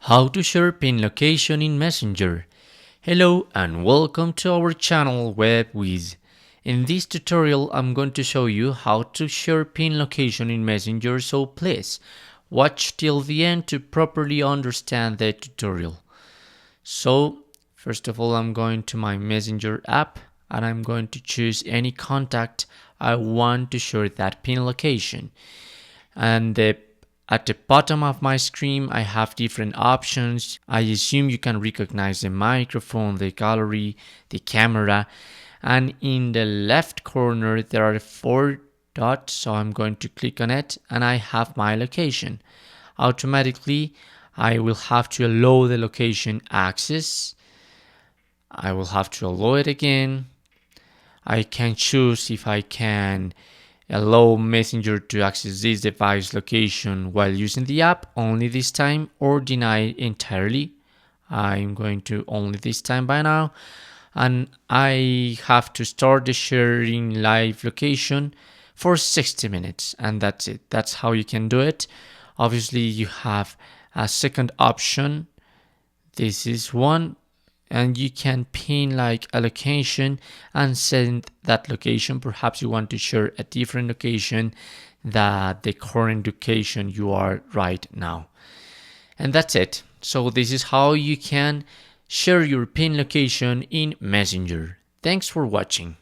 How to share pin location in Messenger. Hello and welcome to our channel Whizz. In this tutorial I'm going to show you how to share pin location in Messenger, so please watch till the end to properly understand the tutorial. So first of all I'm going to my Messenger app and I'm going to choose any contact I want to share that pin location. And at the bottom of my screen I have different options. I assume you can recognize the microphone, the gallery, the camera, and in the left corner there are 4 dots, so I'm going to click on it and I have my location. Automatically I will have to allow the location access. I will have to allow it again. I can choose if I can allow Messenger to access this device location while using the app only this time, or deny it entirely. I'm going to only this time by now, and I have to start the sharing live location for 60 minutes, and that's it. That's how you can do it. Obviously you have a second option. This is one, and you can pin like a location and send that location. Perhaps you want to share a different location than the current location you are right now. And that's it. So this is how you can share your pin location in Messenger. Thanks for watching.